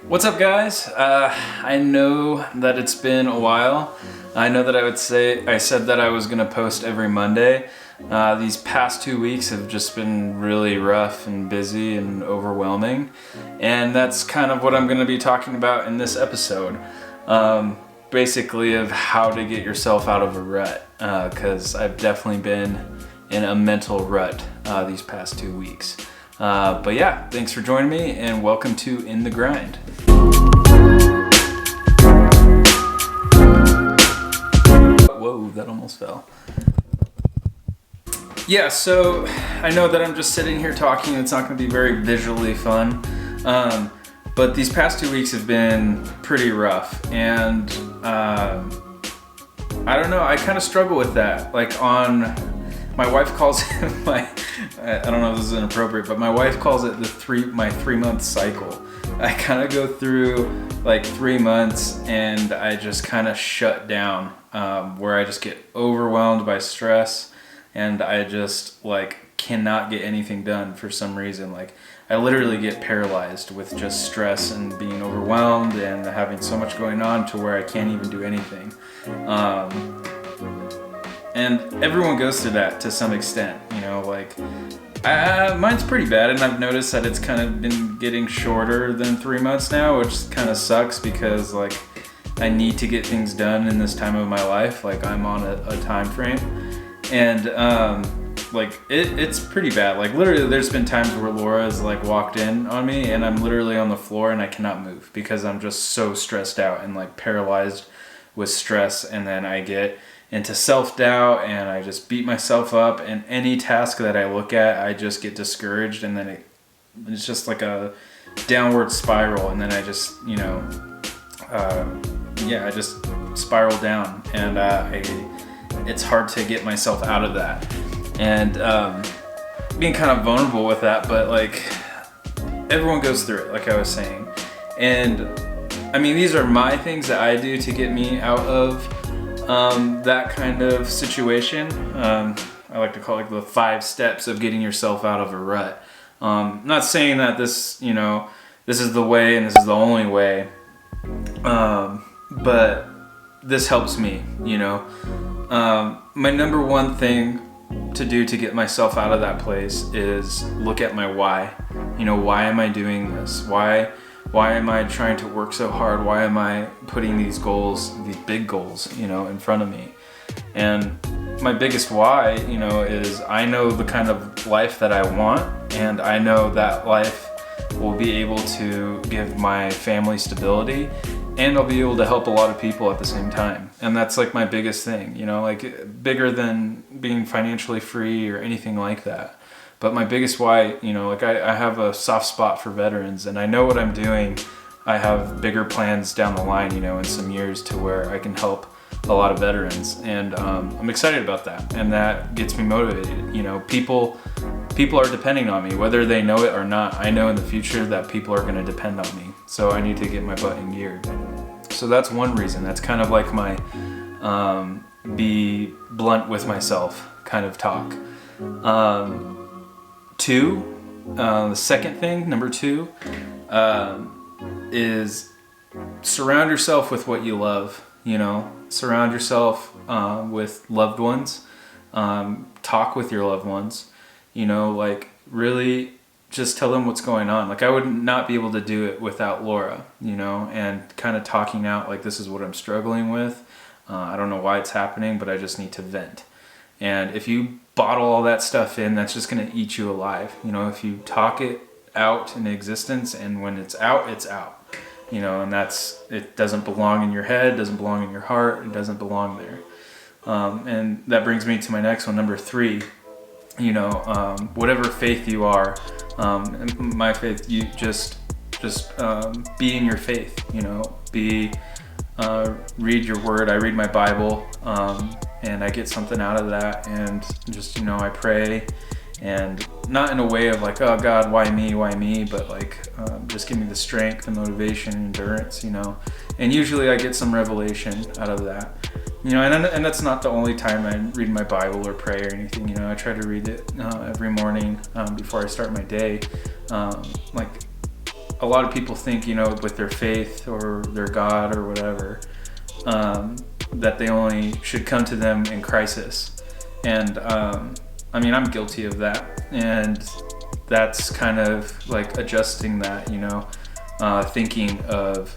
What's up, guys? I know that it's been a while. I know that I said that I was gonna post every Monday. These past 2 weeks have just been really rough and busy and overwhelming, and that's kind of what I'm gonna be talking about in this episode. Basically of how to get yourself out of a rut, because I've definitely been in a mental rut these past 2 weeks. But yeah, thanks for joining me and welcome to In the Grind. Whoa, that almost fell. Yeah, so I know that I'm just sitting here talking. It's not going to be very visually fun. But these past 2 weeks have been pretty rough. And I don't know, I kind of struggle with that. My wife calls it I don't know if this is inappropriate, but my wife calls it my 3-month cycle. I kind of go through like 3 months and I just kind of shut down, where I just get overwhelmed by stress and I just cannot get anything done for some reason. I literally get paralyzed with just stress and being overwhelmed and having so much going on to where I can't even do anything. And everyone goes through that to some extent, mine's pretty bad, and I've noticed that it's kind of been getting shorter than 3 months now, which kind of sucks because I need to get things done in this time of my life. I'm on a time frame, and it's pretty bad. Literally there's been times where Laura has walked in on me and I'm literally on the floor and I cannot move because I'm just so stressed out and paralyzed with stress, and then I get into self-doubt and I just beat myself up, and any task that I look at I just get discouraged, and then it's just like a downward spiral, and then I just I just spiral down, and it's hard to get myself out of that, and being kind of vulnerable with that, but everyone goes through it, like I was saying. And I mean, these are my things that I do to get me out of that kind of situation. I like to call it the 5 steps of getting yourself out of a rut. Not saying that this is the way and this is the only way, but this helps me. My number one thing to do to get myself out of that place is look at my why. Why am I doing this? Why am I trying to work so hard? Why am I putting these goals, these big goals, in front of me? And my biggest why, is I know the kind of life that I want, and I know that life will be able to give my family stability, and I'll be able to help a lot of people at the same time. And that's my biggest thing, bigger than being financially free or anything like that. But my biggest why, I have a soft spot for veterans, and I know what I'm doing. I have bigger plans down the line, in some years, to where I can help a lot of veterans, and I'm excited about that, and that gets me motivated. People are depending on me, whether they know it or not. I know in the future that people are going to depend on me, so I need to get my butt in gear. So that's one reason. That's kind of my be blunt with myself kind of talk. The second thing, number 2, is surround yourself with what you love. Surround yourself with loved ones. Talk with your loved ones. Really just tell them what's going on. I would not be able to do it without Laura, and kind of talking out this is what I'm struggling with. I don't know why it's happening, but I just need to vent. And if you bottle all that stuff in, that's just going to eat you alive. If you talk it out in existence, and when it's out, it's out. And it doesn't belong in your head, doesn't belong in your heart, it doesn't belong there. And that brings me to my next one, number 3. Whatever faith you are, my faith, you just be in your faith. Read your word. I read my Bible, and I get something out of that, and just I pray, and not in a way of oh God, why me, but just give me the strength, the motivation, endurance, and usually I get some revelation out of that, and that's not the only time I read my Bible or pray or anything. I try to read it every morning before I start my day. a lot of people think, you know, with their faith or their God or whatever, that they only should come to them in crisis. And I mean, I'm guilty of that, and that's kind of like adjusting that, you know, thinking of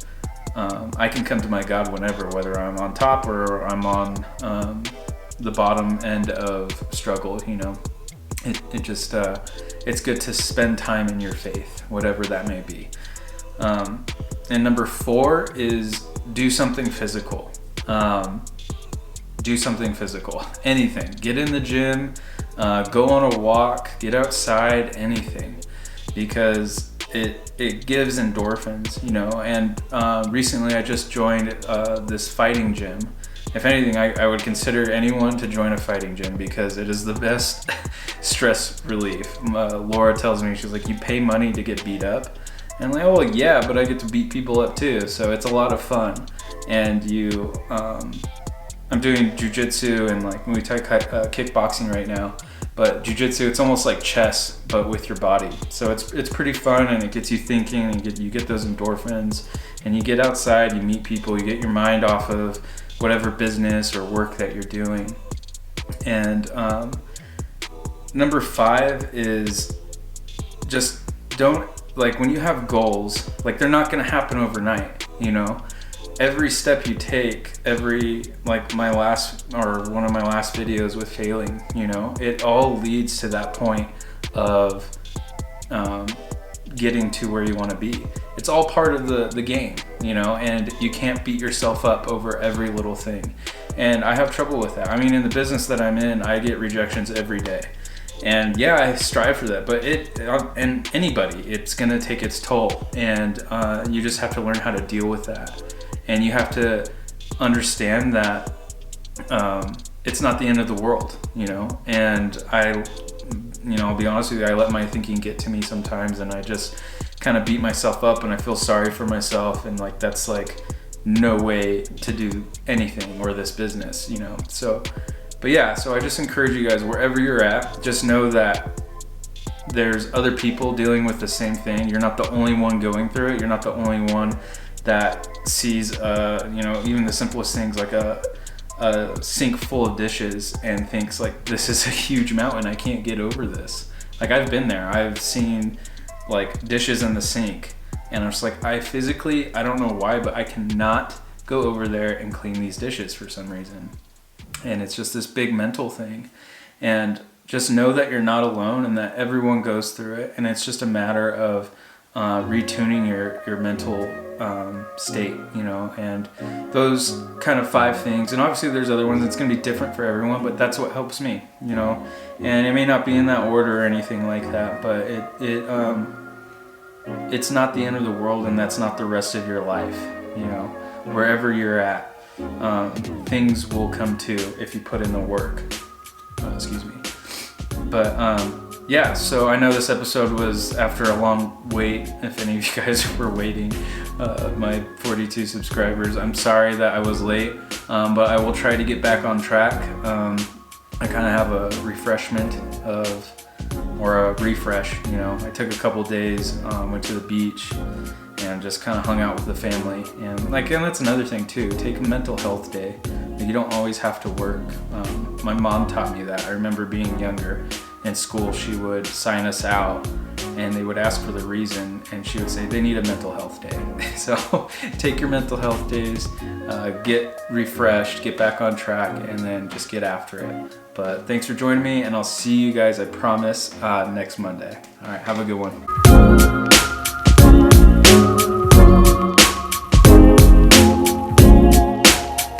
I can come to my God whenever, whether I'm on top or I'm on the bottom end of struggle. You know, it just it's good to spend time in your faith, whatever that may be. And number 4 is do something physical. Do something physical, anything. Get in the gym, go on a walk, get outside, anything, because it gives endorphins, you know. And recently I just joined this fighting gym. If anything, I would consider anyone to join a fighting gym because it is the best stress relief. Laura tells me, she's like, you pay money to get beat up? And I'm like, oh yeah, but I get to beat people up too, so it's a lot of fun. And you I'm doing jujitsu and like Muay Thai kickboxing right now, but jujitsu, it's almost like chess but with your body. So it's pretty fun, and it gets you thinking, and you get those endorphins, and you get outside, you meet people, you get your mind off of whatever business or work that you're doing. And number 5 is just don't, like, when you have goals, like, they're not gonna happen overnight, you know. Every step you take, like one of my last videos with failing, you know, it all leads to that point of getting to where you want to be. It's all part of the game, you know, and you can't beat yourself up over every little thing. And I have trouble with that. I mean, in the business that I'm in, I get rejections every day. And yeah, I strive for that, but and anybody, it's gonna take its toll, and you just have to learn how to deal with that. And you have to understand that it's not the end of the world, you know. And I'll be honest with you, I let my thinking get to me sometimes, and I just kind of beat myself up, and I feel sorry for myself, and like that's like no way to do anything or this business, you know. So, but yeah, so I just encourage you guys, wherever you're at, just know that there's other people dealing with the same thing. You're not the only one going through it. You're not the only one that sees, even the simplest things like a sink full of dishes and thinks like, this is a huge mountain, I can't get over this. Like, I've been there. I've seen like dishes in the sink, and I'm just like, I don't know why, but I cannot go over there and clean these dishes for some reason. And it's just this big mental thing. And just know that you're not alone, and that everyone goes through it, and it's just a matter of retuning your mental state, you know. And those kind of 5 things, and obviously there's other ones that's going to be different for everyone, but that's what helps me, you know. And it may not be in that order or anything like that, but it's not the end of the world, and that's not the rest of your life, you know. Wherever you're at, things will come to if you put in the work. Excuse me. But yeah, so I know this episode was after a long wait, if any of you guys were waiting, my 42 subscribers. I'm sorry that I was late, but I will try to get back on track. I kind of have a refresh, you know. I took a couple days, went to the beach, and just kind of hung out with the family. And that's another thing too, take a mental health day. You don't always have to work. My mom taught me that. I remember being younger in school, she would sign us out, and they would ask for the reason, and she would say they need a mental health day. So take your mental health days, get refreshed, get back on track, and then just get after it. But thanks for joining me, and I'll see you guys, I promise, next Monday. All right, have a good one.